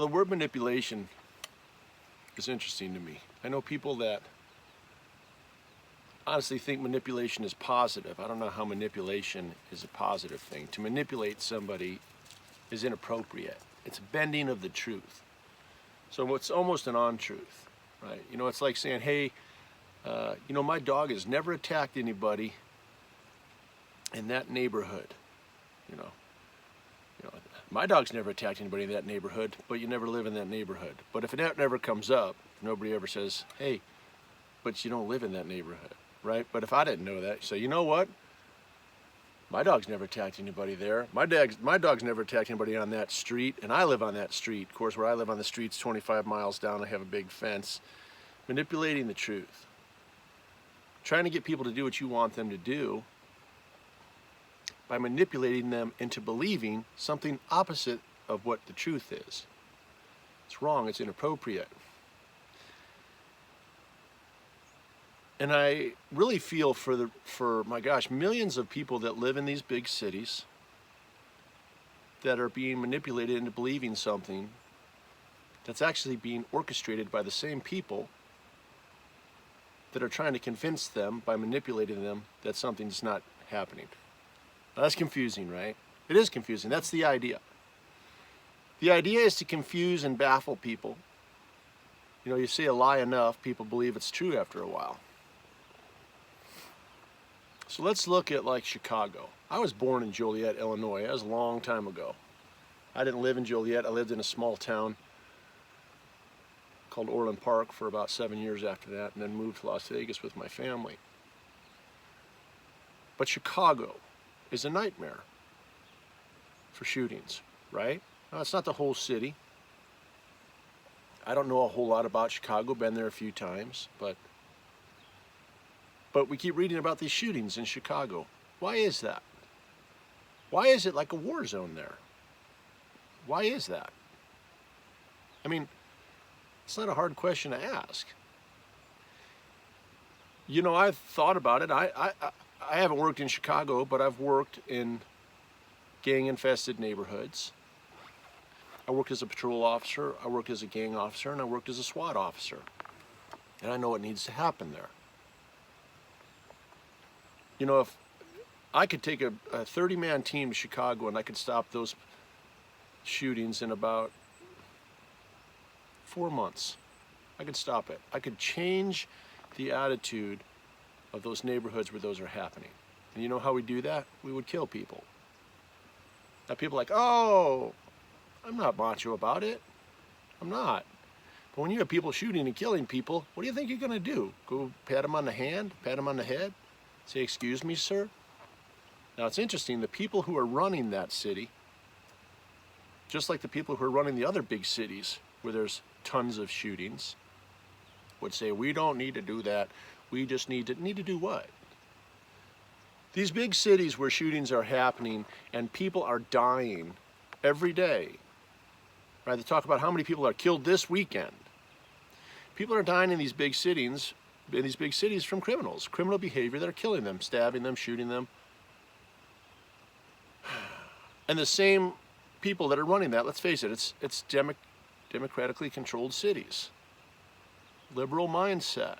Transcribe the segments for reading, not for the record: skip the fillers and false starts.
The word manipulation is interesting to me. I know people that honestly think manipulation is positive. I don't know how manipulation is a positive thing. To manipulate somebody is inappropriate. It's bending of the truth. So it's almost an untruth, right? It's like saying, hey, my dog has never attacked anybody in that neighborhood. You know, my dog's never attacked anybody in that neighborhood, but you never live in that neighborhood. But if that never comes up, nobody ever says, hey, but you don't live in that neighborhood, right? But if I didn't know that, you say, you know what? My dog's never attacked anybody there. My dog's never attacked anybody on that street, and I live on that street. Of course, where I live on the street's 25 miles down. I have a big fence. Manipulating the truth. Trying to get people to do what you want them to do by manipulating them into believing something opposite of what the truth is. It's wrong, it's inappropriate. And I really feel for my gosh, millions of people that live in these big cities that are being manipulated into believing something that's actually being orchestrated by the same people that are trying to convince them by manipulating them that something's not happening. Now, that's confusing, right? It is confusing. That's the idea. The idea is to confuse and baffle people. You say a lie enough, people believe it's true after a while. So let's look at like Chicago. I was born in Joliet, Illinois. That was a long time ago. I didn't live in Joliet. I lived in a small town called Orland Park for about 7 years after that, and then moved to Las Vegas with my family. But Chicago is a nightmare for shootings, right? Now, it's not the whole city. I don't know a whole lot about Chicago, been there a few times, but we keep reading about these shootings in Chicago. Why is that? Why is it like a war zone there? Why is that? I mean, it's not a hard question to ask. I've thought about it. I haven't worked in Chicago, but I've worked in gang-infested neighborhoods. I worked as a patrol officer, I worked as a gang officer, and I worked as a SWAT officer. And I know what needs to happen there. If I could take a 30-man team to Chicago and I could stop those shootings in about 4 months, I could stop it. I could change the attitude of those neighborhoods where those are happening. And you know how we do that? We would kill people. Now people are like, oh, I'm not macho about it. I'm not. But when you have people shooting and killing people, what do you think you're going to do? Go pat them on the hand, pat them on the head, say, excuse me, sir? Now it's interesting, the people who are running that city, just like the people who are running the other big cities where there's tons of shootings, would say, we don't need to do that. We just need to do what? These big cities where shootings are happening and people are dying every day, right? They talk about how many people are killed this weekend. People are dying in these big cities from criminals, criminal behavior that are killing them, stabbing them, shooting them. And the same people that are running that, let's face it, it's democratically controlled cities. Liberal mindset.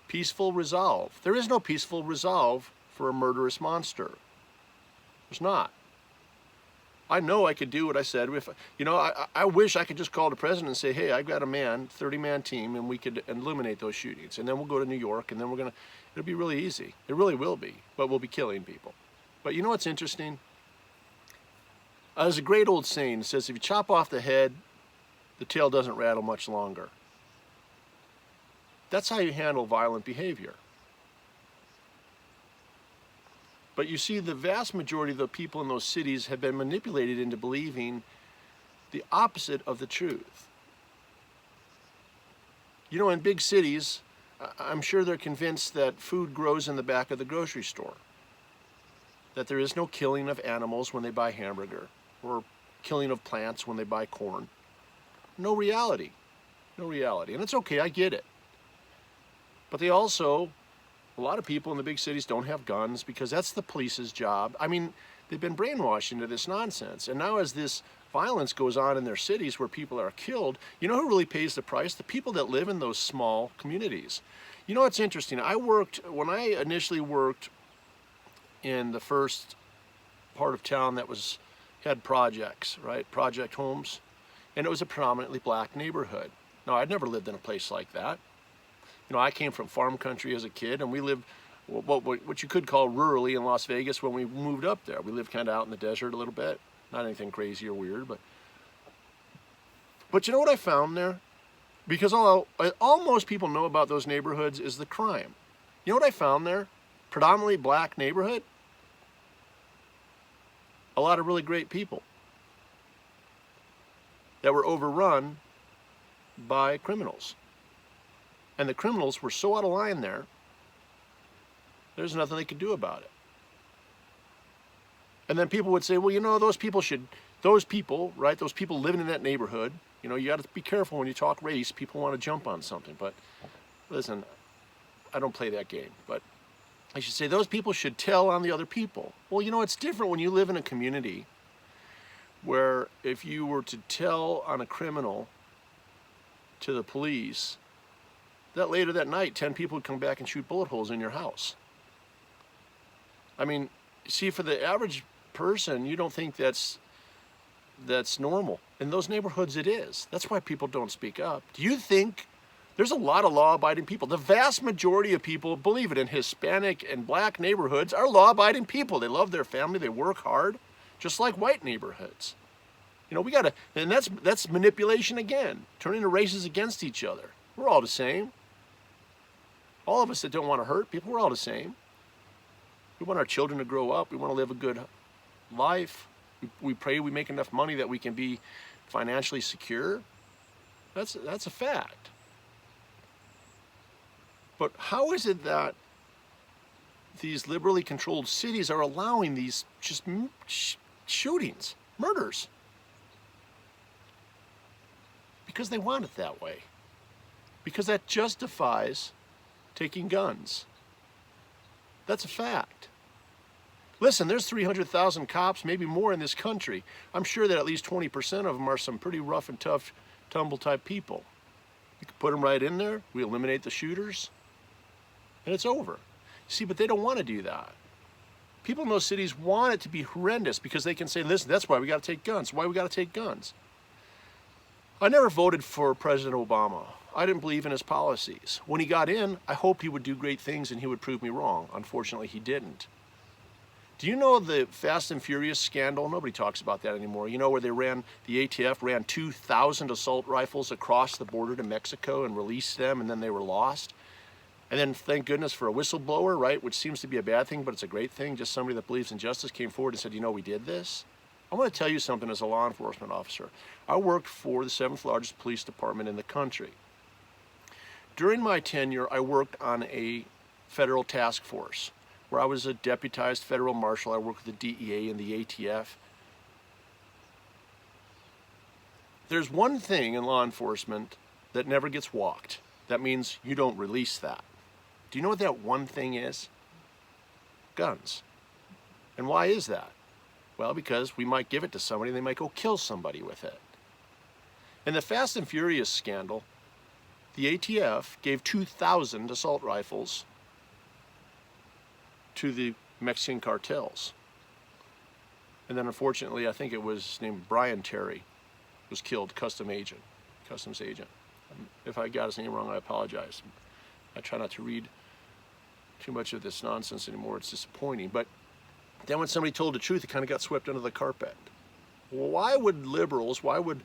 Peaceful resolve. There is no peaceful resolve for a murderous monster. There's not. I know I could do what I said. If I wish I could just call the president and say, hey, I've got a 30-man team, and we could eliminate those shootings. And then we'll go to New York, and then it'll be really easy. It really will be, but we'll be killing people. But you know what's interesting? There's a great old saying that says, if you chop off the head, the tail doesn't rattle much longer. That's how you handle violent behavior. But you see, the vast majority of the people in those cities have been manipulated into believing the opposite of the truth. In big cities, I'm sure they're convinced that food grows in the back of the grocery store, that there is no killing of animals when they buy hamburger, or killing of plants when they buy corn. No reality. No reality. And it's okay, I get it. But they also, a lot of people in the big cities don't have guns because that's the police's job. I mean, they've been brainwashed into this nonsense. And now as this violence goes on in their cities where people are killed, you know who really pays the price? The people that live in those small communities. You know what's interesting? When I initially worked in the first part of town that had projects, right? Project homes. And it was a predominantly black neighborhood. Now, I'd never lived in a place like that. You know, I came from farm country as a kid, and we lived what you could call rurally in Las Vegas when we moved up there. We lived kind of out in the desert a little bit. Not anything crazy or weird, but you know what I found there? Because all most people know about those neighborhoods is the crime. You know what I found there? Predominantly black neighborhood. A lot of really great people that were overrun by criminals. And the criminals were so out of line there's nothing they could do about it. And then people would say, well, you know, those people, right, those people living in that neighborhood, you know, you got to be careful when you talk race. People want to jump on something. But listen, I don't play that game. But I should say those people should tell on the other people. Well, you know, it's different when you live in a community where if you were to tell on a criminal to the police, that later that night, 10 people would come back and shoot bullet holes in your house. I mean, see, for the average person, you don't think that's normal. In those neighborhoods, it is. That's why people don't speak up. Do you think there's a lot of law-abiding people? The vast majority of people, believe it, in Hispanic and black neighborhoods are law-abiding people. They love their family. They work hard, just like white neighborhoods. You know, and that's manipulation again, turning the races against each other. We're all the same. All of us that don't want to hurt people, we're all the same. We want our children to grow up. We want to live a good life. We pray we make enough money that we can be financially secure. That's a fact. But how is it that these liberally controlled cities are allowing these just shootings, murders? Because they want it that way. Because that justifies taking guns. That's a fact. Listen, there's 300,000 cops, maybe more in this country. I'm sure that at least 20% of them are some pretty rough and tough, tumble type people. You can put them right in there, we eliminate the shooters, and it's over. See, but they don't want to do that. People in those cities want it to be horrendous because they can say, listen, that's why we got to take guns. Why we got to take guns? I never voted for President Obama. I didn't believe in his policies. When he got in, I hoped he would do great things and he would prove me wrong. Unfortunately, he didn't. Do you know the Fast and Furious scandal? Nobody talks about that anymore. You know where the ATF ran 2,000 assault rifles across the border to Mexico and released them, and then they were lost? And then, thank goodness for a whistleblower, right, which seems to be a bad thing, but it's a great thing. Just somebody that believes in justice came forward and said, you know, we did this. I want to tell you something as a law enforcement officer. I worked for the 7th largest police department in the country. During my tenure, I worked on a federal task force where I was a deputized federal marshal. I worked with the DEA and the ATF. There's one thing in law enforcement that never gets walked. That means you don't release that. Do you know what that one thing is? Guns. And why is that? Well, because we might give it to somebody and they might go kill somebody with it. In the Fast and Furious scandal, the ATF gave 2,000 assault rifles to the Mexican cartels. And then unfortunately, I think it was named Brian Terry, was killed, customs agent. If I got his name wrong, I apologize. I try not to read too much of this nonsense anymore. It's disappointing. But then when somebody told the truth, it kind of got swept under the carpet. Well, why would liberals, why would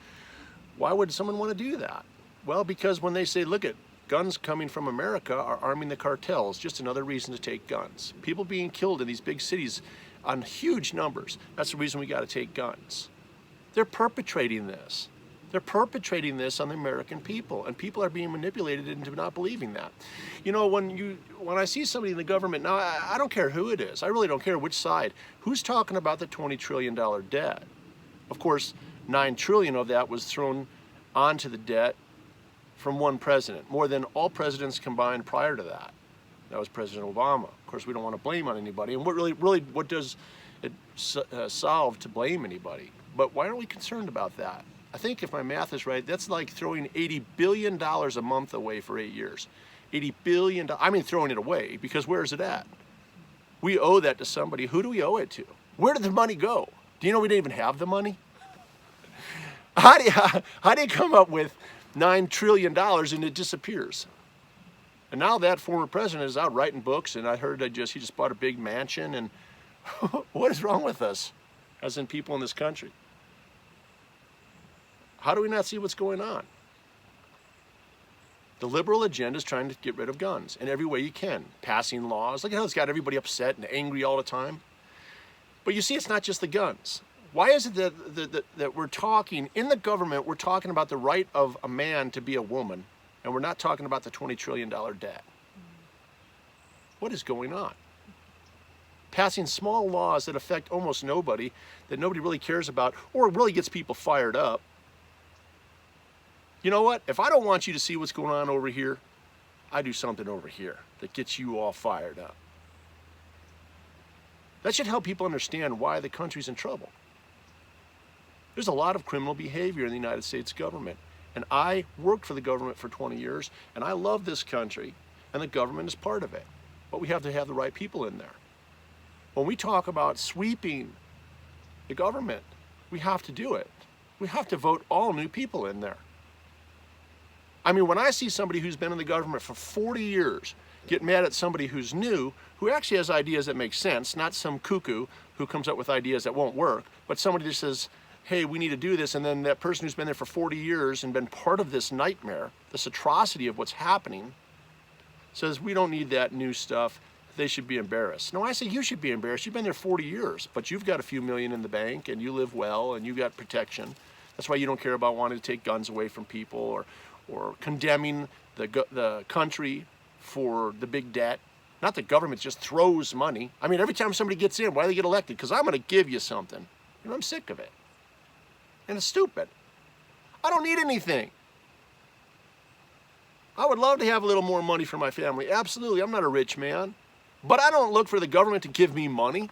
someone want to do that? Well, because when they say, look at guns coming from America are arming the cartels, just another reason to take guns. People being killed in these big cities on huge numbers, that's the reason we got to take guns. They're perpetrating this. They're perpetrating this on the American people, and people are being manipulated into not believing that. You know, when I see somebody in the government, now I don't care who it is, I really don't care which side, who's talking about the $20 trillion debt? Of course, $9 trillion of that was thrown onto the debt from one president, more than all presidents combined prior to that. That was President Obama. Of course, we don't want to blame on anybody, and what does it solve to blame anybody? But why aren't we concerned about that? I think if my math is right, that's like throwing $80 billion a month away for 8 years. $80 billion, I mean throwing it away, because where is it at? We owe that to somebody. Who do we owe it to? Where did the money go? Do you know we didn't even have the money? How do you come up with $9 trillion and it disappears? And now that former president is out writing books, and I heard he just bought a big mansion, and what is wrong with us, as in people in this country? How do we not see what's going on? The liberal agenda is trying to get rid of guns in every way you can. Passing laws. Look at how it's got everybody upset and angry all the time. But you see, it's not just the guns. Why is it that we're talking, in the government, we're talking about the right of a man to be a woman, and we're not talking about the $20 trillion debt? What is going on? Passing small laws that affect almost nobody, that nobody really cares about, or really gets people fired up. You know what? If I don't want you to see what's going on over here, I do something over here that gets you all fired up. That should help people understand why the country's in trouble. There's a lot of criminal behavior in the United States government. And I worked for the government for 20 years, and I love this country, and the government is part of it. But we have to have the right people in there. When we talk about sweeping the government, we have to do it. We have to vote all new people in there. I mean, when I see somebody who's been in the government for 40 years get mad at somebody who's new, who actually has ideas that make sense, not some cuckoo who comes up with ideas that won't work, but somebody that says, hey, we need to do this, and then that person who's been there for 40 years and been part of this nightmare, this atrocity of what's happening, says, we don't need that new stuff, they should be embarrassed. No, I say you should be embarrassed. You've been there 40 years, but you've got a few million in the bank, and you live well, and you've got protection. That's why you don't care about wanting to take guns away from people, or condemning the country for the big debt. Not the government just throws money. I mean, every time somebody gets in, why do they get elected? Because I'm going to give you something. You know, I'm sick of it. And it's stupid. I don't need anything. I would love to have a little more money for my family. Absolutely. I'm not a rich man. But I don't look for the government to give me money.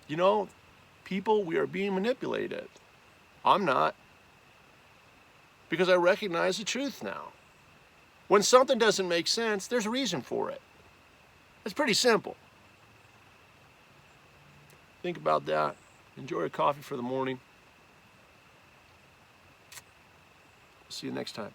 You know, people, we are being manipulated. I'm not. Because I recognize the truth now. When something doesn't make sense, there's a reason for it. It's pretty simple. Think about that. Enjoy a coffee for the morning. See you next time.